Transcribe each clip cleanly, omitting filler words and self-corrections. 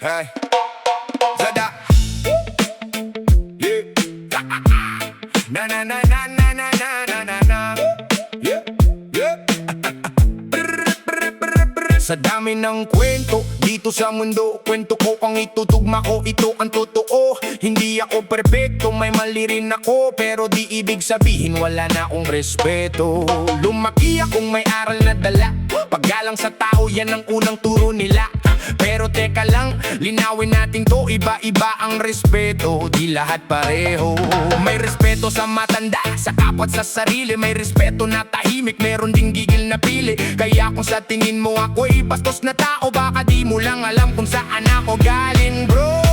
Hey, Zada. Yeah. Na na na na na na na na na. Yeah, yeah. Sa dami ng kwento dito sa mundo, kwento ko ang itutugma ko, ito ang totoo. Hindi ako perpekto, may mali rin ako, pero di ibig sabihin wala na akong respeto. Lumaki akong may aral na dala, paggalang sa tao yan ang unang turo nila. Pero teka lang, linawin natin to, iba-iba ang respeto, di lahat pareho. May respeto sa matanda, sa kapwa at sa sarili. May respeto na tahimik, meron ding gigil na pili. Kaya kung sa tingin mo ako'y bastos na tao, baka di mo lang alam kung saan ako galing, bro.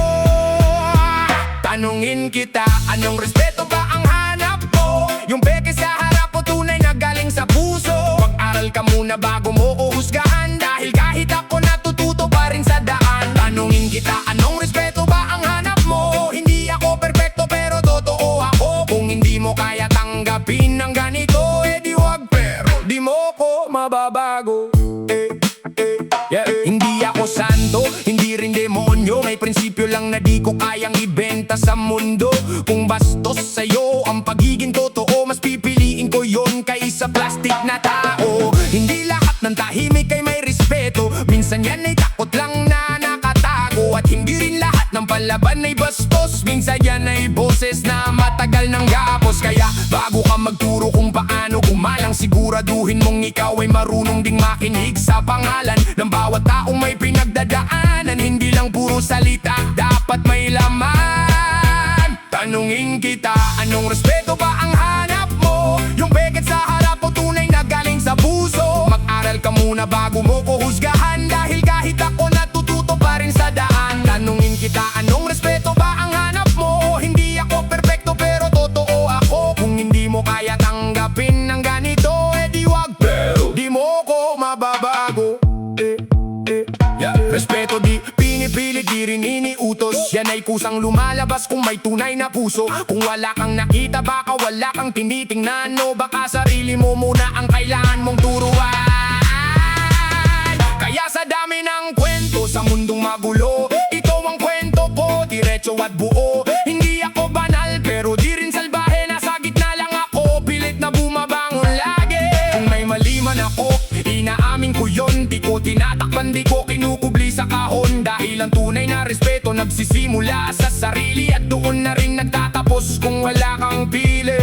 Tanungin kita, anong respeto ba ang hanap mo? Yung peke sa harap o tunay na galing sa puso? Mag-aral ka muna bago mo uhusgahan, dahil kahit ako natututo pa rin sa daan. Tanungin kita, anong respeto ba ang hanap mo? Hindi ako perpekto pero totoo ako. Kung hindi mo kaya tanggapin ng ganito, di wag, pero di mo ko mababago. Hindi ako santo, hindi rin demonyo. May prinsipyo lang na di ko kayang ibenta sa mundo. Kung bastos sa'yo ang pagiging totoo, mas pipiliin ko yon kaysa plastic na tao. Hindi lahat ng tahimik ay may respeto, minsan yan ay takot lang na nakatago. At hindi rin lahat ng palaban ay bastos, minsan yan ay boses na matagal nang gapos. Kaya bago ka magturo kung paano gumalang, siguraduhin mong ikaw ay marunong ding makinig sa pangalan ng bawat taong may pinagdadaanan. Hindi lang puro salita, dapat may laman. Tanungin kita, anong respeto ba ang hanap mo? Yung peket sa harap o tunay na galing sa puso? Mag-aral ka muna bago mo ko husgahan, dahil kahit ako natututo pa rin sa daan. Tanungin kita, anong respeto ba ang hanap mo? Hindi ako perpekto pero totoo ako. Kung hindi mo kaya tanggapin ng ganito, di wag, pero di mo ko mababago. Respeto di pinipili, di rin iniutos. Yan ay kusang lumalabas kung may tunay na puso. Kung wala kang nakita, baka wala kang tinitingnan, o baka sarili mo muna ang kailangan mong turuan. Kaya sa dami ng kwento sa mundong magulo, ito ang kwento ko, diretso at buo. Hindi ako banal pero di rin salbahe, nasa gitna lang ako, pilit na bumabangon lagi. Kung may mali man ako, inaamin ko yon. Di ko tinatakpan, di ko kinukubli sa kahon, dahil ang tunay na respeto nagsisimula sa sarili, at doon na rin nagtatapos kung wala kang pili.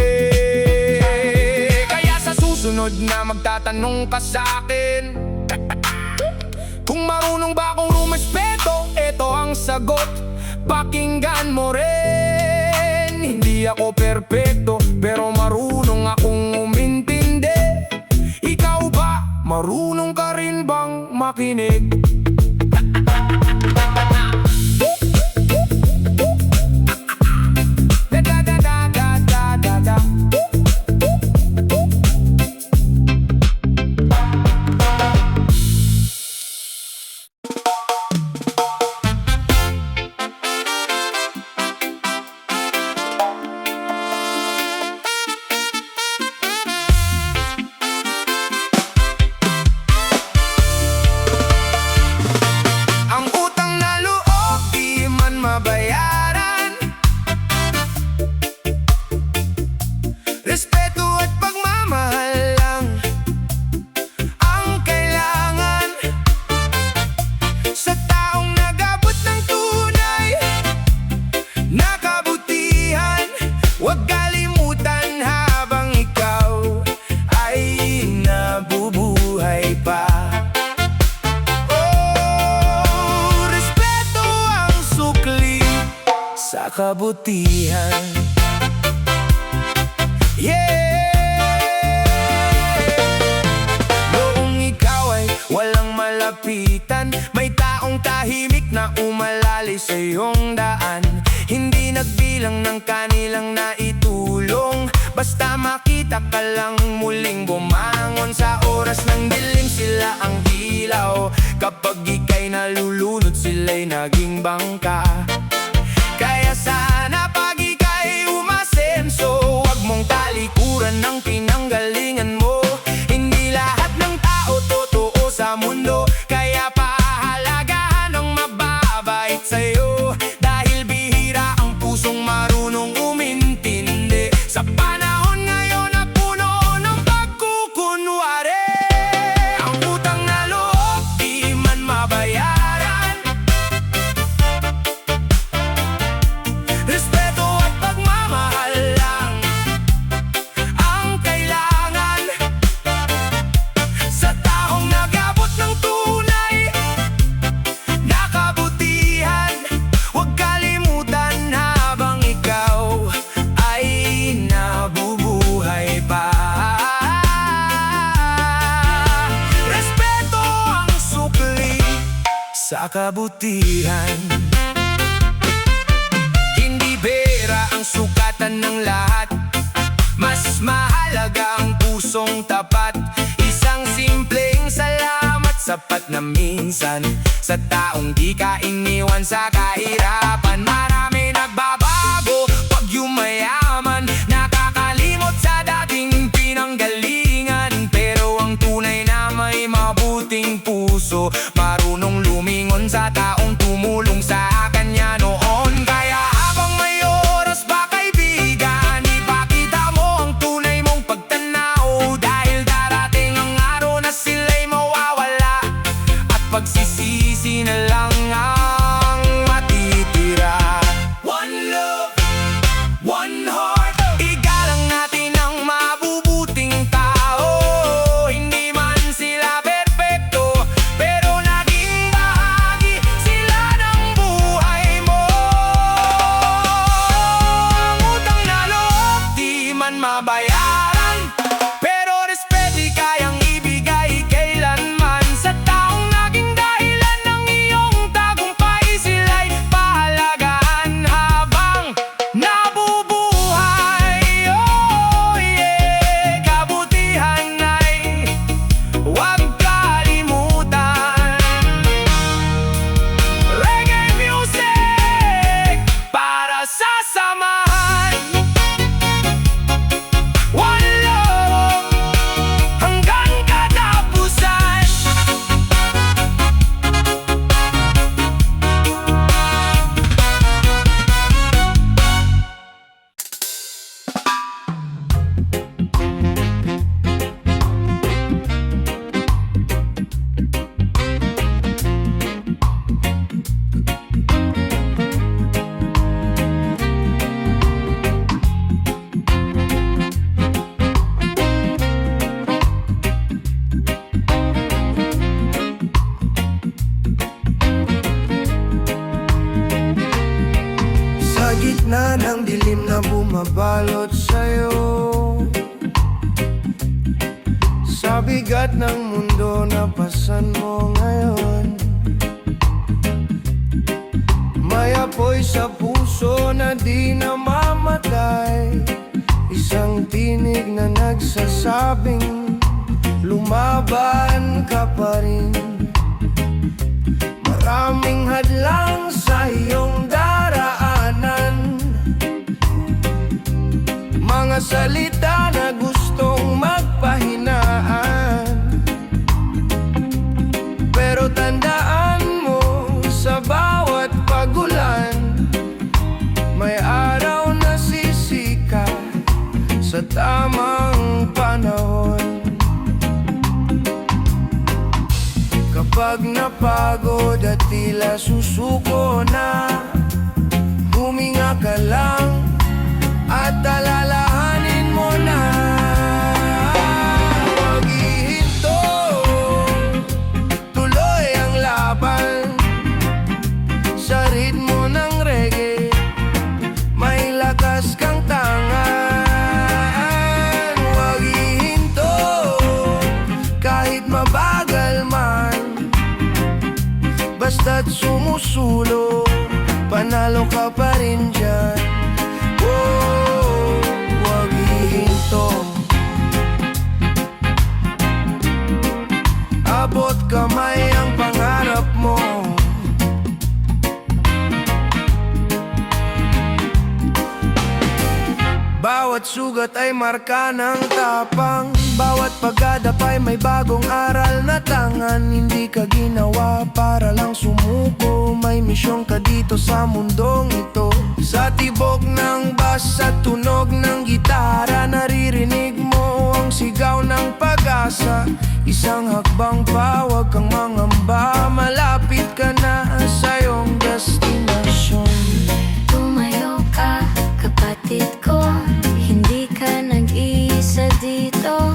Kaya sa susunod na magtatanong ka sa akin, kung marunong ba akong rumespeto, eto ang sagot, pakinggan mo rin. Hindi ako perpekto pero marunong akong umintindi. Ikaw ba, marunong ka rin bang makinig? Respeto at pagmamahal lang ang kailangan sa taong nag-abot ng tunay na kabutihan. Huwag kalimutan habang ikaw ay nabubuhay pa. Oh, respeto ang sukli sa kabutihan. Noong ikaw ay walang malapitan, may taong tahimik na umalali sa iyong daan. Hindi nagbilang ng kanilang naitulong, basta makita ka lang muling bumangon. Sa oras ng dilim sila ang ilaw, kapag ika'y nalulunod sila'y naging bangka. Kaya sana pag ika'y umasenso, huwag mong talikuran ng pinanggalingan mo. Hindi lahat ng tao totoo sa mundo, kaya pahalagahan ang mababait kabutihan. Hindi pera ang sukatan ng lahat, mas mahalaga ang pusong tapat. Isang simpleng salamat, sapat na minsan sa taong di ka iniwan sa kahirapan. Marami nagbabago pag yumayaman, nakakalimot sa dating pinanggalingan. Pero ang tunay na may mabuting puso, marunong lumingon sa taong tumulong sa kanya noon. Kaya habang may oras pa kaibigan, ipakita mo ang tunay mong pagtanaw. Dahil darating ang araw na sila'y mawawala, at pagsisisi na lang ang matitira. One love, one heart, igalang natin ang mabubuting tao. Hindi man sila perpekto, pero naging bahagi sila ng buhay mo. Ang utang na loob di man mabayaran, pero respeto di kayang ibigay kailanman. Sa taong naging dahilan ng iyong tagumpay, sila'y pahalagahan habang nabubuhay. Oh yeah, kabutihan ay huwag kalimutan. Reggae music para sa samahan. One love hanggang katapusan. Sa gitna ng dilim na bumabalot sa'yo, sa bigat ng mundo na pasan mo ngayon, may apoy sa puso na di namamatay. Isang tinig na nagsasabing lumaban ka pa rin. Maraming hadlang sa iyong daraanan, mga salita na gustong magpahinaan. Pero tandaan mo, sa bawat pagulan, may araw na sisikat sa tamang panahon. Kapag napagod at tila susuko na, huminga ka lang at alalahanin mo na. Huwag ihinto, tuloy ang laban. Sa ritmo ng reggae, may lakas kang tangan. Huwag ihinto, kahit mabagal man, basta't sumusulo, panalo ka pa rin dyan. Oh, huwag ihinto, abot kamay ang pangarap mo. Bawat sugat ay marka ng tapang, bawat pagkadapay may bagong aral na tangan. Hindi ka ginawa para lang sumuko, may misyon ka dito sa mundong ito. Sa tibok ng bass at tunog ng gitara, naririnig mo ang sigaw ng pag-asa. Isang hakbang pa, huwag kang mangamba, malapit ka na sa iyong destinasyon. Tumayo ka, kapatid ko, hindi ka nag-iisa dito.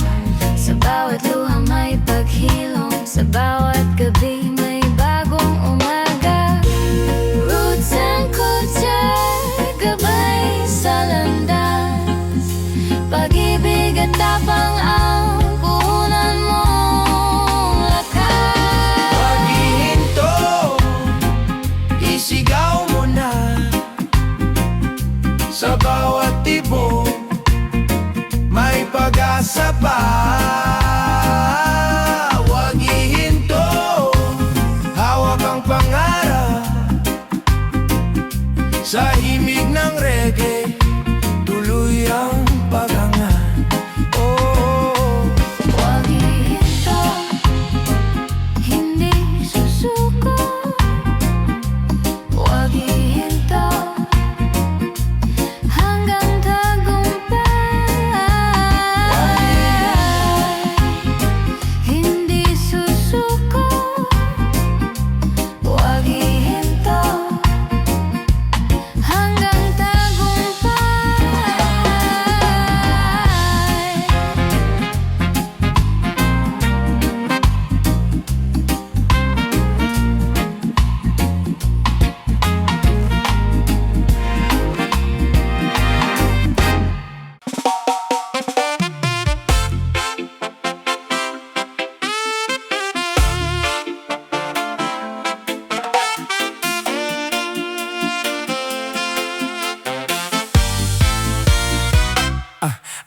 Sa bawat luha may paghilom, sa bawat gabi may bagong umaga. Roots and culture, gabay sa landas, pag-ibig at tapang ang puhunan mong lakas. Huwag ihinto, Sa bawat tibok may pag-asa pa. Huwag ihinto, hawak ang pangarap. Sa himig ng reggae, tuloy ang pagangan. Oh, Huwag ihinto, hindi susuko. Huwag ihinto, hanggang tagumpay. Hindi susuko, huwag ihinto, hanggang tagumpay.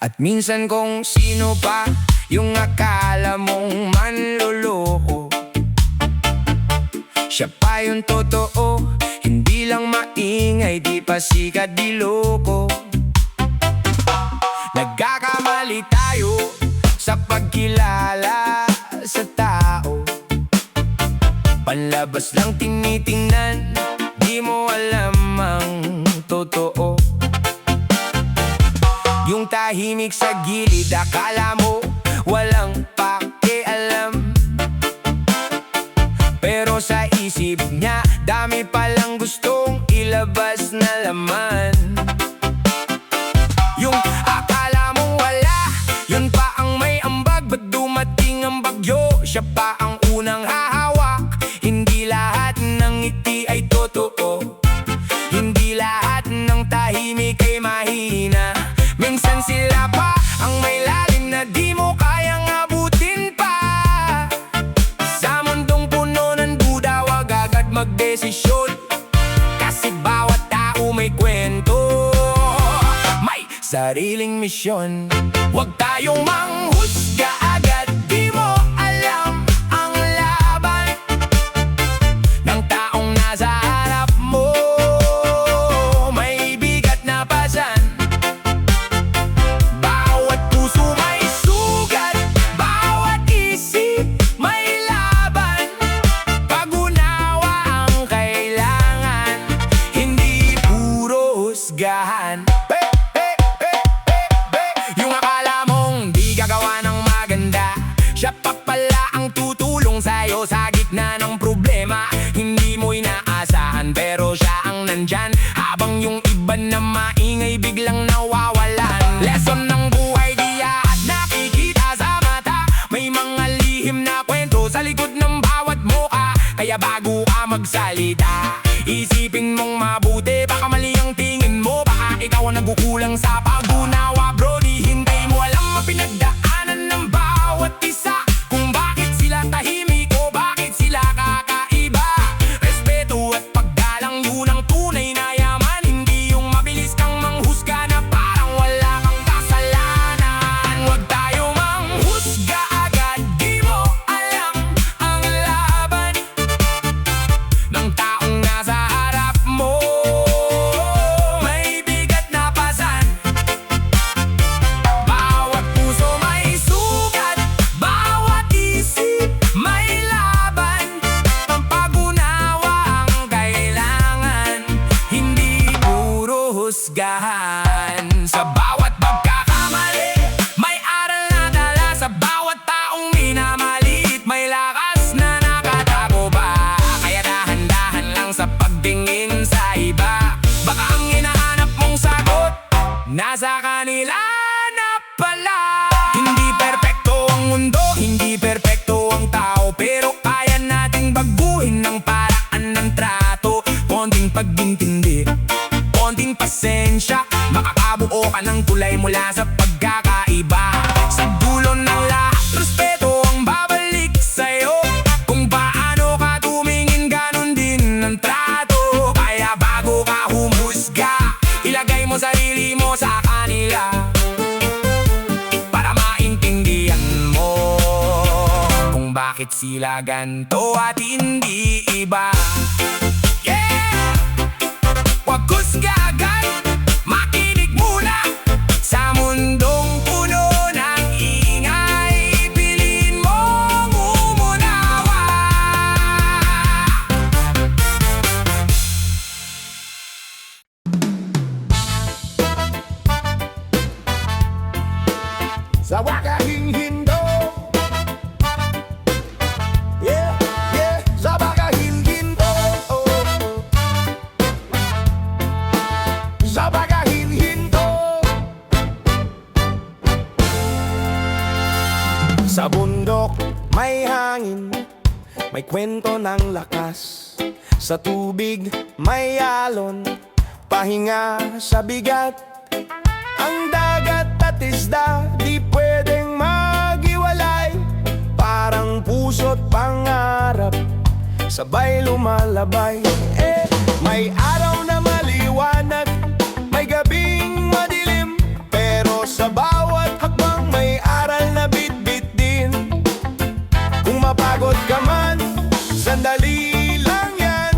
At minsan kung sino pa yung akala mong manloloko, siya pa yung totoo. Hindi lang maingay, di pa sikat, di loko. Nagkakamali tayo sa pagkilala sa tao. Panlabas lang tinitingnan, di mo alam ang totoo. Yung tahimik sa gilid, akala mo walang pakialam, pero sa isip niya, dami palang gustong ilabas na laman. Yung akala mong wala, yun pa ang may ambag. Ba't dumating ang bagyo, siya pa ang unang hahawak. Hindi lahat ng ngiti ay totoo, hindi lahat ng tahimik ay mahina. Minsan sila pa ang may lalim na di mo kayang abutin pa. Sa mundong puno ng duda, wag agad magdesisyon, kasi bawat tao may kwento, may sariling misyon. Huwag tayong manghusga agad, di mo alam ang laban ng taong nasa harap mo. May bigat na pasan, bawat puso may sugat, bawat isip may laban. Pag-unawa ang kailangan, hindi puro husgahan. Yung akala mong di gagawa ng maganda, siya pa pala ang tutulong sa'yo sa gitna ng problema. Hindi mo inaasahan, pero siya ang nandyan, habang yung iba na maingay biglang nawawalan. Lesson ng buhay di at nakikita sa mata, may mga lihim na kwento sa likod ng bawat mukha. Kaya bago ka magsalita, isipin mong mabuti, baka mali ang tingin mo, baka ikaw ang nagkukulang sa pag-unawa. Bro, di hindi mo alam ang pinagdaanan ng bawat isa, kung bakit sila tahimik o bakit sila kakaiba. Respeto at paggalang, yun ang tunay na yaman. Hindi yung mabilis kang manghusga na parang wala kang kasalanan. Huwag tayo manghusga agad, di mo alam ang laban ng taong nasa harap mo. May bigat na pasan, bawat puso may sugat, bawat isip may laban. Ang pag-unawa ang kailangan, hindi puro husgahan. Sa bawat pagkakamali, may aral na dala. Sa bawat taong minamaliit, may lakas na nakatago pa. Kaya dahan-dahan lang sa pagtingin sa iba, baka ang hinahanap mong sagot nasa kanila na pala. Hindi perpekto ang mundo, hindi perpekto ang tao, pero kaya nating baguhin ng paraan ng trato. Konting pag-intindi, konting pasensya, makakabuo ka ng tulay mula sa pagkakaiba. Sa dulo ng lahat, respeto ang babalik sa'yo. Kung paano ka tumingin, ganun din ang trato. Kaya bago ka humusga, ilagay mo sarili tila ganto at hindi iba. Yeah! Wag kusga agad, makinig muna. Sa mundong puno ng ingay, piliin mong umunawa. Sa wakahing hindo, yeah, yeah, sa wakahing hindo, sa wakahing hindo. Sa bundok may hangin, may kwento ng lakas. Sa tubig may alon, pahinga sa bigat. Ang dagat at isda, di pwedeng maghiwalay. Parang puso't pangarap, sabay lumalabay. May araw na maliwanag, may gabing madilim, pero sa bawat hakbang may aral na bit-bit din. Kung mapagod ka man, sandali lang yan.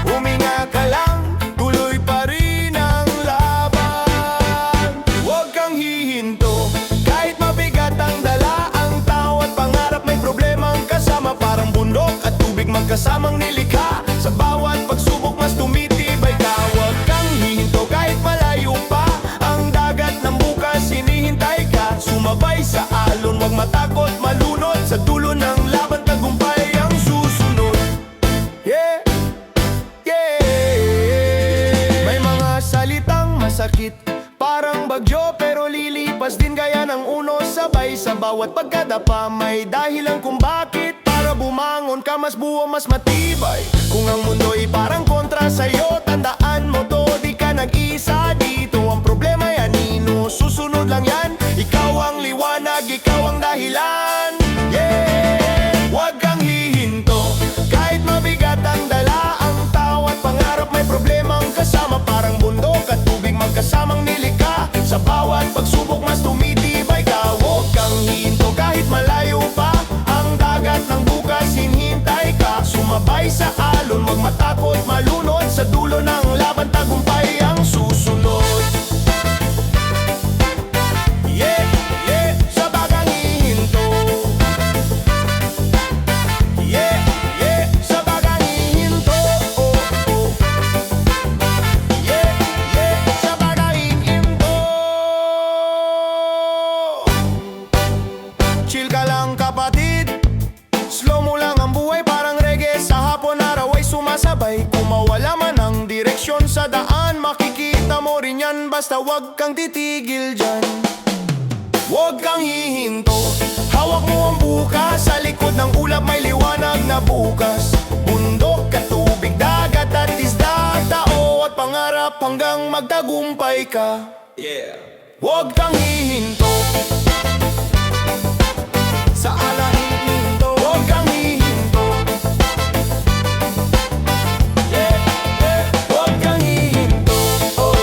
Huminga ka lang, tuloy pa rin ang laban. Huwag kang hihinto, kahit mabigat ang dala. Ang tao at pangarap may problemang kasama. Parang bundok at tubig magkasamang nilikha. Sa bawat pagsubok mas tumitibay ka. Huwag kang hihinto kahit malayo pa. Ang dagat ng bukas hinihintay ka. Sumabay sa alon, huwag matakot malunod. Sa dulo ng laban tagumpay ang susunod. Yeah, yeah. May mga salitang masakit, parang bagyo pero lilipas din gaya ng unos. Sabay sa bawat pagkadapa may dahilan kung bakit. Para bumangon ka mas buo mas matibay. Kung ang mundo'y parang kontra sa'yo, tandaan mo to, di ka nag-isa dito. Ang problema yan, Nino, susunod lang yan. Ikaw ang liwanag, ikaw ang dahilan. Yeah! Huwag kang hihinto, kahit mabigat ang dala. Ang tao at pangarap may problemang kasama. Parang bundok at tubig magkasamang nilikha. Sa bawat pagsubok mas tumitibay ka. Huwag kang hihinto kahit malayo pa. Ang dagat ng bukas hinihintay ka. Sumabay sa alon, huwag matakot malunod. Sa dulo ng laban tagumpay ang susunod. Yeah, yeah, sa bagang hihinto. Yeah, yeah, sa bagang hihinto. Oh, oh. Yeah, yeah, sa bagang hihinto. Chill ka lang kapatid, slow mo lang ang buhay parang reggae. Sa hapon araw ay sumasabay. Kung mawala man ang direksyon sa daan, makikita mo rin yan. Basta wag kang titigil dyan. Huwag kang hihinto, hawak mo ang bukas. Sa likod ng ulap may liwanag na bukas. Bundok at tubig, dagat at isda, tao at pangarap hanggang magtagumpay ka. Yeah. Huwag kang hihinto, sa alahing hihinto. Huwag kang hihinto. Yeah, yeah. Huwag kang hihinto. Oh,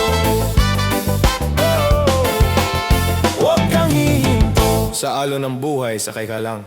oh. Huwag kang hihinto. Sa alon ng buhay, sakay ka lang.